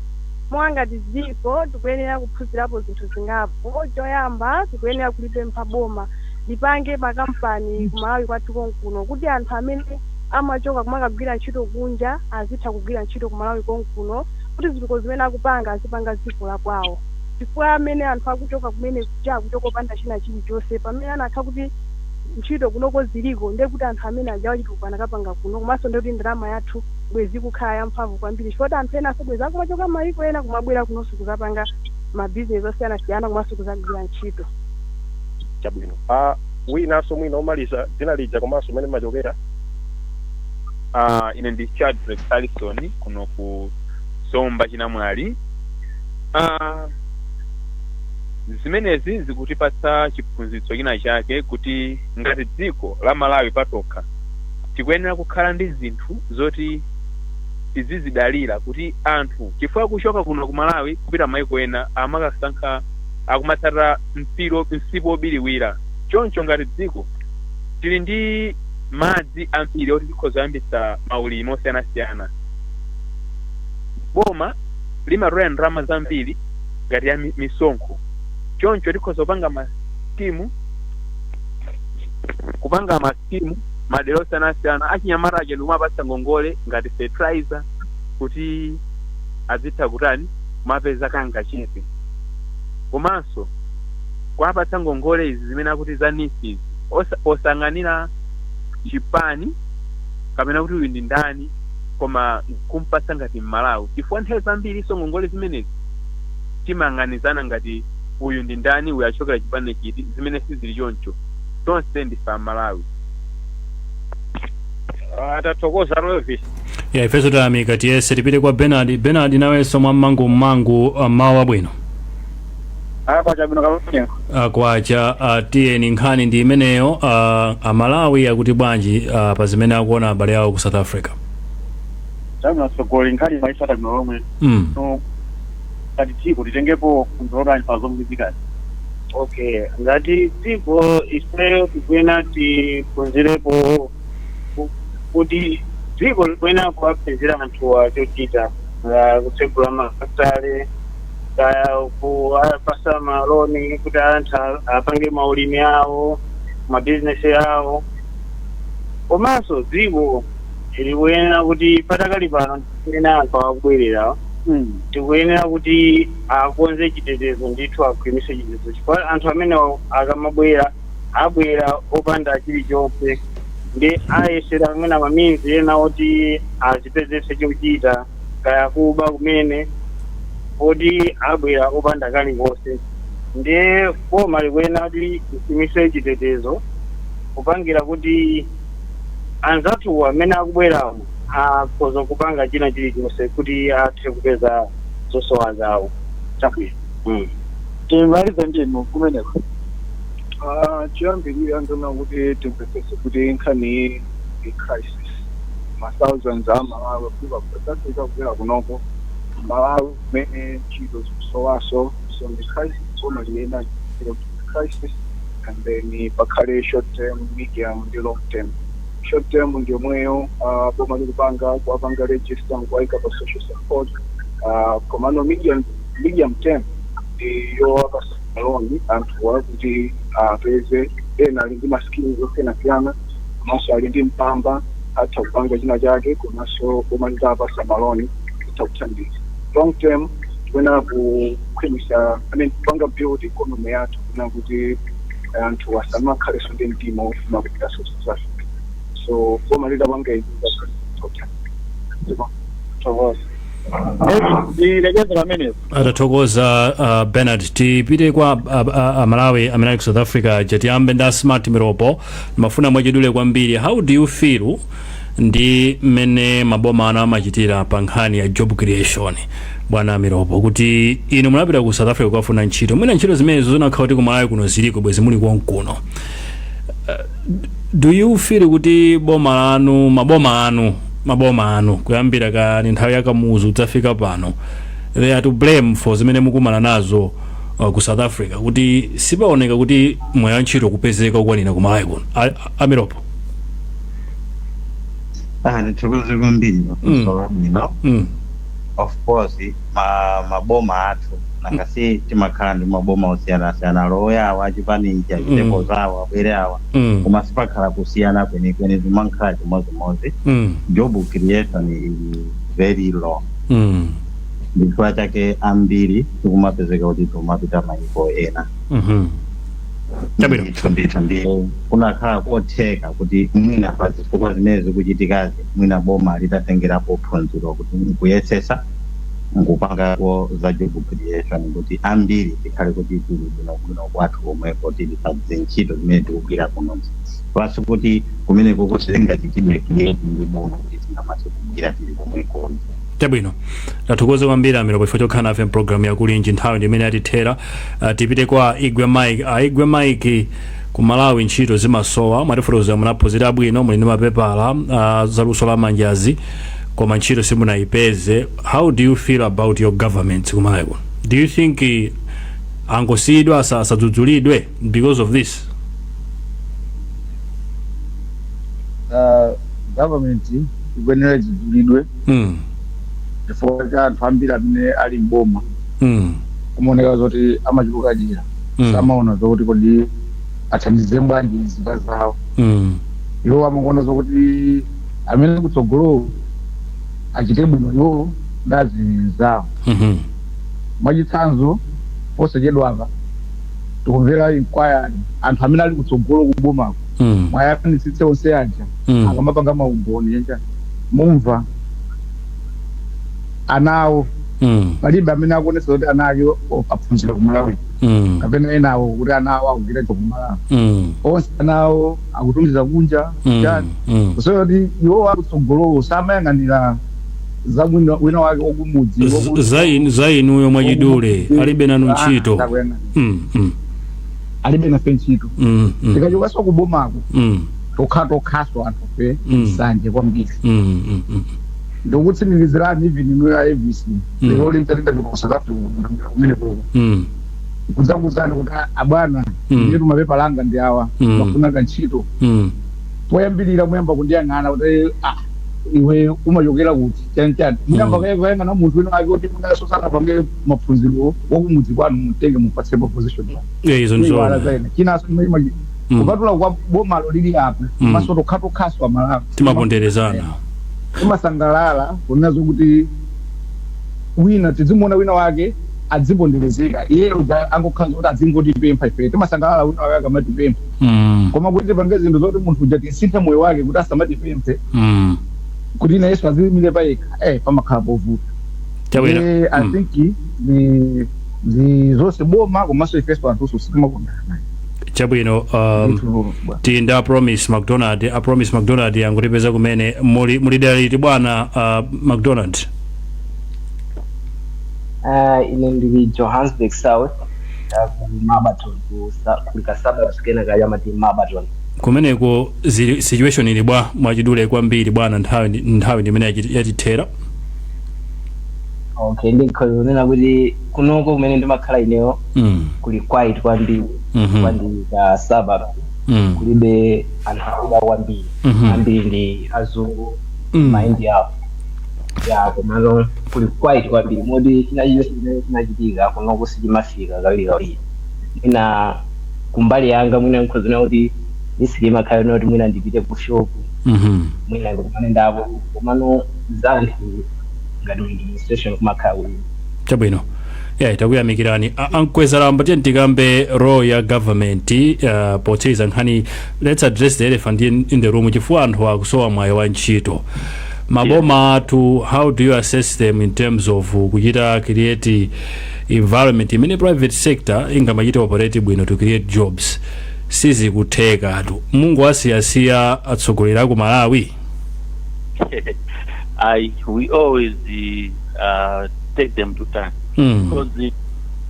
Mwangati dziko tikuyenera kuphunzirapo zinthu zingapo. Choyamba tikuyenera kulipempha boma lipange makampani kumalawi kwathu konkuno kuti anthu amene amachoka kumakagwira ntchito kunja azitha kugwira ntchito kumalawi konkuno, kuti zinthu zimene akupanga azipanga dziko la kwawo. Chifukwa amene anthu akuchoka kumene kuchoka opanda china chilichonse pamene anakha kuti ntchito kunoko ziliko ndiye kuti anthu amene ajawa chitukuko anakapanga kuno komanso ndiye kuti ndalama yathu bwezi kukhala yamphamvu kwambiri chifukwa anthu ena sobwezi akumachoka maiko ena kumabwera kunonso kuzapanga mabizinesi osiyana-siyana komanso kuzagwira ntchito. Chabwino winanso mwina omaliza dzina lija komanso umene machokera. Ine ndi Chadwick Allison kuno ku Somba Chinamwali. Zimenezi zikutipatsa chiphunzitso china chake kuti ngati dziko la Malawi patokha tikuyenera kukhala ndi zinthu zoti tizizidalira kuti anthu chifukwa kuchoka kuno ku Malawi kupita maiko ena amakasankha akumatsata msipu obiriwira. Choncho ngati dziko tili ndi madzi ambiri oti tikhoza kuyambitsa maulimi osiyanasiyana. Boma limatola ndalama zambiri ngati ya misonkho. Choncho tikhoza kupanga maskimu madera osiyanasiyana achinyamata aja ndikumapatsa ngongole ngati fertilizer kuti azitha kutani kumapeza kanga chepe. Komanso kuwapatsa ngongole izi zimene akuti za NISIS osang'anira chipani kapena kuti uyu ndi ndani koma kumpatsa ngati Malawi. Chifukwa nthawi zambiri iso ngongole zimenezi timang'anizana ngati uyu ndi ndani, uyu achokera chipani chiti, zimene sizili choncho. Tonse ndife Malawi. Tathokoza Elvis. Ifeso tayamika tiyese tipite kwa Bernard nawenso mwammangu mawa bwino. Kwacha tiyeni nkhani ndi imeneyo Amalawi akuti bwanji pa zimene akuona abale awo ku South Africa. Chabwino sogoli nkhani maisata mnomwe. Ngati dziko litengepo kunzorani pa zomwe zikati. Okay, ngati dziko ifeyo tikuyenera tiphunzirepo kuti dziko likuyenera kuwapezera anthu chochita kutsegula mafakitale kuwapasa maloni kuti anthu apange maulimi awo mabizinesi awo. Komanso dziko likuyenera kuti patakali pano tikuyenera anthu akubwerera tikuyenera kuti akonze chitetezo ndithu akhwimitse chitetezo chifukwa anthu amene akamabwera abwera opanda chilichonse ndi ayesera amene amaminzi ena oti azipezetse chochita kaya kuba kumene oti abwera opanda kalikonse. Ndiye boma likuyenera kuti likhwimitse chitetezo kupangira kuti anzathu amene akubwerawo akhoza kupanga china chilichonse kuti athe kupeza zosowa zawo. Chabwino. Timaliza ndinu kumeneko. Chiyambirira ndona kuti timpepese kuti nkhani crisis. Ma-thousands Malawi kuba kutatika kubwera kunoko. Malawi kumene ntchito zikusowaso. So the crisis boma liyena crisis and then pakhale short term, medium ndi long term. Short term ndiomweyo boma likupanga kuwapanga register kuwaika pa social support. Komano medium term ndiyowapa maloni anthu akuti apeze ena ali ndi maskini osiyanasiyana komanso ali ndi mpamba atha kupanga china chake komanso omaliza apasa maloni atha kuthandiza long term tikuyenera kukhwimisa kupanga build economy yathu kuna kuti anthu asamakhaleso ndi mtima ofuna kupita South Africa so omaliza panga atathokoza Bernard. tipite kwa Malawi amene ali ku South Africa. tiyambe ndi Smart Miropo. mafuna mwachidule kwambiri, how do you feel ndi mmene maboma ano amachitira pa nkhani ya job creation? Bwana Miropo, kuti inu munapita ku South Africa kukafuna ntchito, mwina ntchito zimenezo zinakhala kuti ku Malawi kuno ziliko bwezi muli konkuno. Do you feel kuti maboma anu kuyambira kani nthawi yakamuzu udzafika pano they are to blame for zimene mukumana nazo ku South Africa, kuti sipaoneka kuti moyo ntchito kupezeka ukwanira ku Malawi kuno? Amiropo. Nithokoze kwambiri of course maboma athu nangasi timakhala ndi maboma osiyana-siyana loyawa achipaninji achitepo zawo abwere awa koma sipakhala kusiyana kwenikweni zimakhala chimodzi job creation is very low ndikuwa chake ambiri tikumapezeka kuti tumapita maiko ena ndithu kunakhala kotheka kuti mwina pazifukwa zimene zikuchitikazi mwina boma litatengerapo phunziro kuti nkuyesesa nkupangako za job creation kuti ambiri tikhale kuti tili bwino kwathu komweko tili pa zintchito zimene tikugwira kunozi pasi kuti kumeneko kusingachitidwe create ndi bono kuti tingamathe kugwira tili komweko. Chabwino, tathokoze kwambiri Amiropo chifukwa chokhala nafe program ya Kulinji nthawi ndimene atithera. tipite kwa Igwe Mike. Igwe Mike, ku Malawi ntchito zimasowa, mwatifotokozera munaphunzira bwino, muli ndi mapepala zaluso la manjazi koma ntchito simunayipeze. How do you feel about your government ku Malawi? Do you think angosiyidwa asadzudzulidwe because of this? Government ikwenera idzudzulidwe chifukwa cha anthu ambiri amene ali mboma kumaoneka zoti amachuluka njira samaona zokuti kodi athandize bwanji nzika zawo iwo amaona zokuti amene kutsogolo achite bwino iwo ndazi zawo. mwachitsanzo posachedwa apa tikumvera inquiry anthu amene ali kutsogolo kubomako mwayafanitsitse onse aja akamapanga maumboni yenja mumva anawo palibe amene akuonesa kuti anayo aphunzira ku Malawi kapena enawo kuti anawo akugwira ku Malawi onse anawo akutumiza kunja chani kusema kuti iwo akutsogolo samayang'anira za wina wake wakumudzi zainuyo mwachidule alibe nanu ntchito alibe nafe ntchito tikachokaso kubomako tokhaswa anthu fe sanje kwambiri ndokutsimikizirani even ino ya ABC lero limtalita ndikosakatu kumene koko kudzakuzana kuti abwana ndiye mapepa langa ndi awa mafuna kantchito poyambirira muyamba kundiyang'ana kuti iwe umachokera kuti chani muyamba kayang'ana munthu wina wake kuti munaso sanapange maphunziro wakumudzi kwanu mutenge mupatsepo position izo nzoona chinaso imaji kupatula kwa bomalo lili apa maso tokhaswa Malawi timaponderezana timasangalala kunazo kuti wina tizimuona wina wake adziponderezeka iyeyo angokhala kuti adzingotipempha ife timasangalala wina wake akamatipempha koma kuti pange zinthu zoti munthu uja tisinthe moyo wake kuti asamatipemphe kuti ina Yesu azimile payekha pamakhala povuta. I think zonse boma komanso ifeso anthu simakondana. Chabwino tinda Promise McDonald angotipeza kumene muli dali bwana McDonald. Ine ndili Johannesburg South Mabaton kulikasaba kusikena kaya mati Mabaton kumeneko situation ili bwa mwachidule kwambiri bwana nthawi ndimene yatithera. Okay, ndikhulunena kuti kunoko kumene ndimakhala ineyo kuli quiet kwambiri kwandi ka suburb kulibe anthu akuda kwambiri ambiri ndi azungu maindi awo ya komano kuli quiet kwambiri modi chinachitika kuno kusichimafika kawiri ina kumbali yanga mwina nkhozona kuti isichima khayo noti mwina ndipite ku shop mwina ngomane ndabo komano zanthu ngati administration kumakhawi chabwino takuyamikirani ankwezalamba tikambe role ya government pocheza nkhani. Let's address the elephant in the room chifukwa anthu akusowa mwayi wa ntchito maboma athu. How do you assess them in terms of kuchita create environment imene private sector ingamachita operate bwino to create jobs? Sizikutheka atu Mungu asiyasiya atsogoleri ku Malawi. We always take them to time because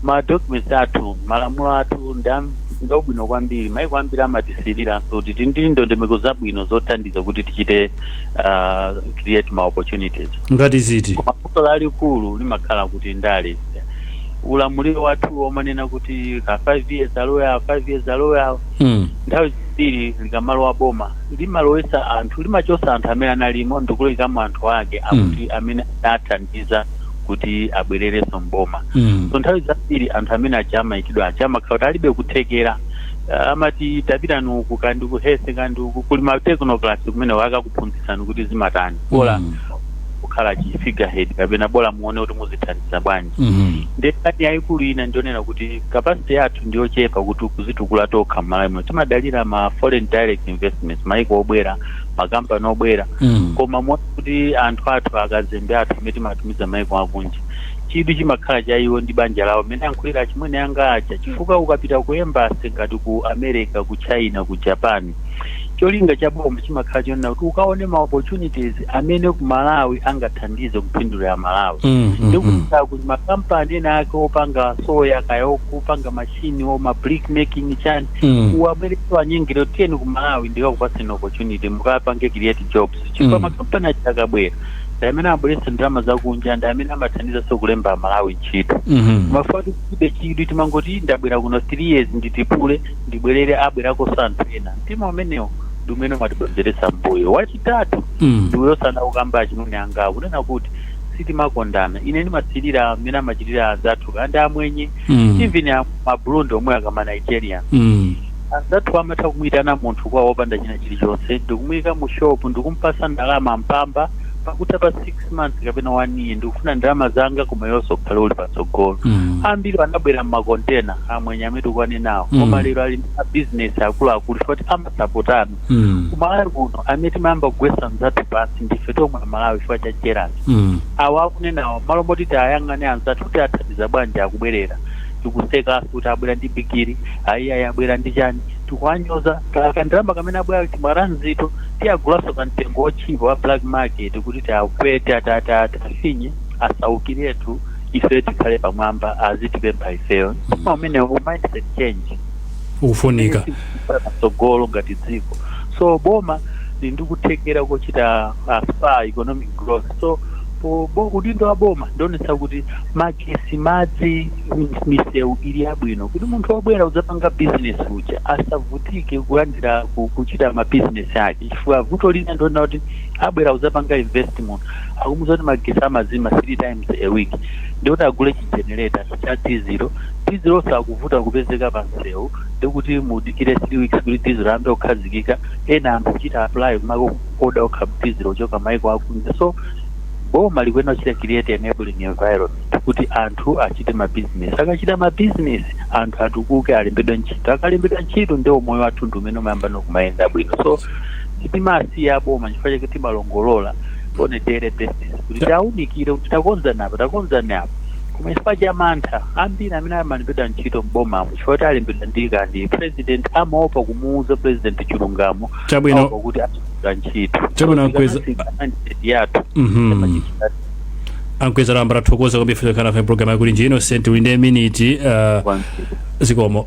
ma documents athu malamulo athu ndobwino kwambiri mai kwambiri amatisilira kuti tindindo ndemeko zabwino zothandiza kuti tichite create ma opportunities ngati ziti mafuto lalikulu limakhala kuti ndale ulamuliro wathu omanena kuti ka 5 years aloya nthawi zambiri likamalowa boma limalowesa anthu limachosa anthu amene analimo ndikulekamo anthu ake akuti amene athandiza kuti abwerereso mboma. So nthawi zambiri anthu amene achamayikidwa khala alibe kuthekera amati tapita nuku kandi kuhese kandi kuli ma technoclass kumene wakakuphunzitsani kuti zimatani bola kukhala chi figurehead kapena bola muone kuti muzithandiza bwanji. Ndekati yayikulu ina ndionera kuti capacity yathu ndiyochepa kuti kuzitukula tokha m'Malawi timadalira ma foreign direct investments maiko obwera makampani obwera koma moti kuti anthu athu akazembe athu amene timatumiza maiko akunja chidu chimakhala cha iwo ndi banja lawo mmene ankhulira chimwene anga acha chifukwa ukapita ku embassy ngati ku America ku China ku Japan cholinga cha boma chimakhala chonena kuti ukaone ma opportunities amene ku Malawi angathandize kupindula ya Malawi ndikuti kuti makampani ena ake opanga soya kayo kupanga machine o ma brick making chani uwaberewa nyingiro tieni ku Malawi ndikakupaseni opportunity mukapange create jobs chifukwa makampani achakabwera amene abweresa ndalama zakunja ndi amene amathandiza sokulemba Malawi ntchito mafatu kude chidu timangoti ndabwera kuno 3 years nditipule ndibwerere abwerako santhu ena mtima umenewo dumene matibwezeresa mbuyo wachitatu ndiwe sana ukamba chimune anga kunena kuti siti makondana ine ndimatsirira amene amachitira anzathu kandi amwenye even mabrundi omwe akama Nigeria anzathu amatha kumuyitana munthu kwa wopanda china chilichonse ndikumuyika mu shop ndikumpasa ndalama mpamba pakuti pa 6 months kapena 1 year ndikufuna ndalama zanga kumayonso kukhala uli patsogolo ambiri anabwera mmakontena amwenye amene ukwane nawo koma lero ali ndi business akuluakulu foti amasapotana kumalawi kuno amene timayamba kugwesa mzathu pansi ndife tomwe Malawi chifukwa cha jealousy awo akunenawo malo moti tayang'ane anzathu kuti athandiza bwanji akubwerera tikuseka kuti abwera ndi bikiri ayi abwera ndi chani tikuanyoza kalakandalama kamene abwera timwara nzito tiyagulaso kantengo ochipa wa black market kuti tiakwete atafinye asaukiretu ife tikhale pamwamba azitipempha ifeyo koma umene mindset change ufunika patsogolo ngati dziko so boma ndikuthekera kuchita spa economic growth so udindo wa boma ndionesa kuti magesi madzi misewu ili yabwino kuti munthu wabwera uzapanga business uja asavutike kulandira kuchita ma business ake chifukwa vuto lina ndiona kuti abwera uzapanga investment akumuza kuti magesi amazima 3 times a week ndikuti agule chigenerator cha diesel sakuvuta kupezeka pa msewu ndikuti mudikire 3 weeks kuti diesel ambe kukhazikika ena anthu kuchita apply kumako kuoda okha diesel choka maiko akunja so boma likwena kuchita create enabling environment kuti anthu achite ma business akachita ma business anthu atukuke alembedwa ntchito akalembedwa ntchito ndio moyo wathu ndumene umayamba nokumayenda bwino so sitimasiya boma chifukwa chake timalongolola onetere business kuti taunikire kuti takonza napa koma chifukwa cha mantha ambiri amene amalembedwa ntchito mboma chifukwa kuti alembedwa ndi president amaopa kumuuza president chilungamo chabwino kuti achita ntchito chabwino ankweza yathu ankweza lambra thokoza kwambiri kana fa program yakuli nje innocent winde minute zikomo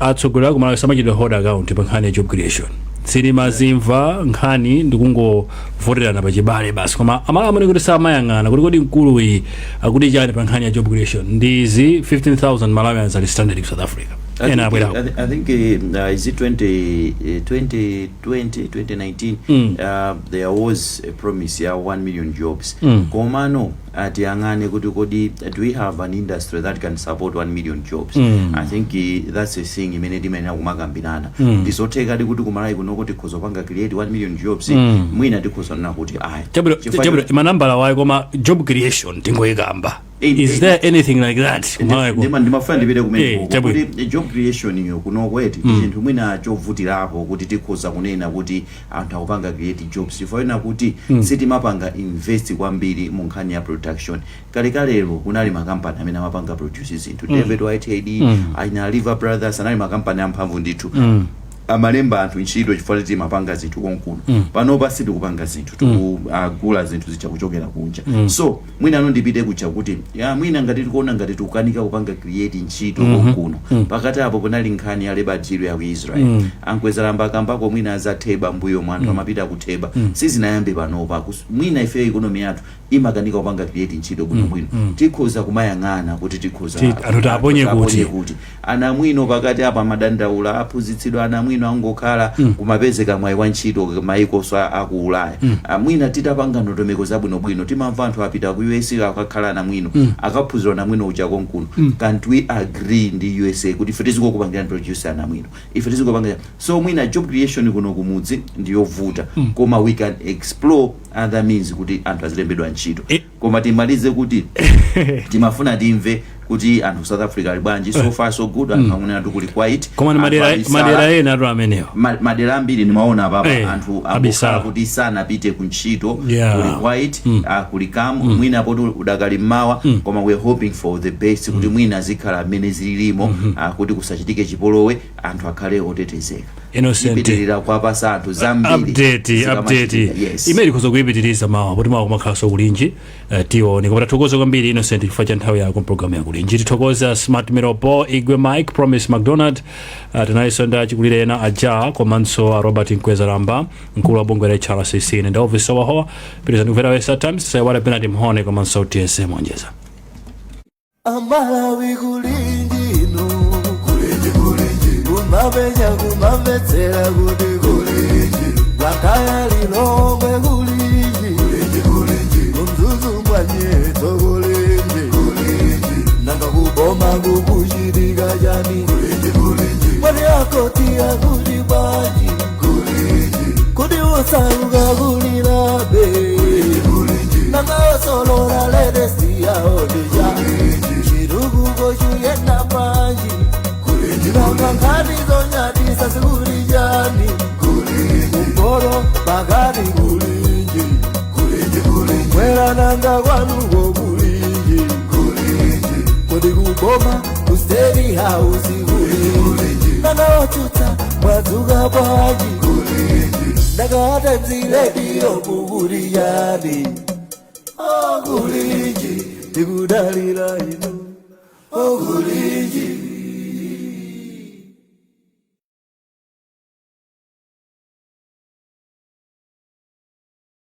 atsogoleri kumala samachidwe hold account pa nkhani ya job creation sili mazimva nkhani ndikungovoterana pachibale basi koma amene kuti samayang'ana kuti kodi mkulu iyi akuti chani pa nkhani ya job creation ndizi 15,000 Malawians ali standard ku South Africa I think is it 2020, 2019 there was a promise 1 million jobs. Komano ati angane kuti do we have an industry that can support 1 million jobs? I think that's a thing imene dimene kumakambirana. Ndisoteka kuti kumalai kuno kuti kuzopanga create 1 million jobs. Mwina tikuzana kuti ai. Jabro manambala wae koma job creation tingoyikamba. Is there anything like that? Ndimafuna ndipite kumene kuti job creation iyo kuno kweti chinthu mwina chovutirapo kuti tikhoza kunena kuti anthu akupanga create jobs. Chifukwa kuti sitimapanga invest kwambiri mu nkhani ya production. Kalekale kunali makampani amene amapanga produce zinthu. David Whitehead, Aina Liver Brothers anali makampani amphamvu ndithu. Amalemba anthu ntchito chifukwa kuti mapanga zinthu konkuno. Pano pasi tikupanga zinthu tikugula zinthu zicha kuchokera kunja. So mwina ndipite kucha kuti mwina ngati tikuona ngati tukanika kupanga create ntchito konkuno. Pakati apo kunali nkhani ya labor deal ya Israel. Ankweza lamba kambako mwina za Theba mbuyo mwanthu amapita ku Theba. Sizinayambe panopa. Mwina ife economy yathu imakanika kupanga create ntchito kuno mwino. Tikhoza kumayang'ana kuti tikhoza aponye kuti ana mwino pakati apa madandaula aphunzitsidwa ana mwino angokhala kumapezeka mwayi wa ntchito maiko swa aku Ulaya. Mwina titapanga ndondomeko zabwinobwino timamva anthu apita ku US akakhala na mwino akaphunzira na mwino uja konkuno. Can't we agree ndi USA kuti ife tizikupangira producer na mwino ife tizikupangira so mwina job creation kuno kumudzi ndiyovuta koma we can explore other means kuti anthu azilembedwa ntchito koma timalize kuti timafuna timve kuti anthu South Africa ali bwanji so far so good anthu amene atukuli quiet koma madera ena atu amenewa madera ambiri nimaona papa anthu abisala kuti sana pite ku ntchito kuli quiet kuli calm mwina apo udakali mawa koma we hoping for the best kuti mwina zikhala amene zilimo kuti kusachitike chipolowe anthu akhale otetezeka ipitirira kwa pasa anthu zambiri update imeli kuzo kuipitiriza mawa kuti mawa kumakhaso kulinji tione koma tathokoza kwambiri Innocent chifukwa cha nthawi yako program ya kulinji tithokoza Smart Miropo Igwe Mike Promise McDonald tinayisonda chikulire ena aja komanso Robert Nkweza Ramba mkulu wa bungwe la HRCC and officer wa hoa pitiriza ndikuvera West Times sai wale penalty mhone komanso TSM onjeza Amalawi kulinji no kulinji kumabenya kumabetsera kulinji wakaya lilongwe kulinji kumzuzu mwanyeto kulinji nanga kuboma kukushirika jani mwani akotia kulibaji kudi usaruga kulilabe nanga solora ledesi ya odija shirugu goshu yena maji nanga ngani zonyati sasuri jani umboro bagari kulinji mwera nanga wanugo kulinji kodi kuboma kusteri hausi kulinji nanga ochuta mwazuga baji nanga hata mziredio kuburi yani kulinji tikudalira ino kulinji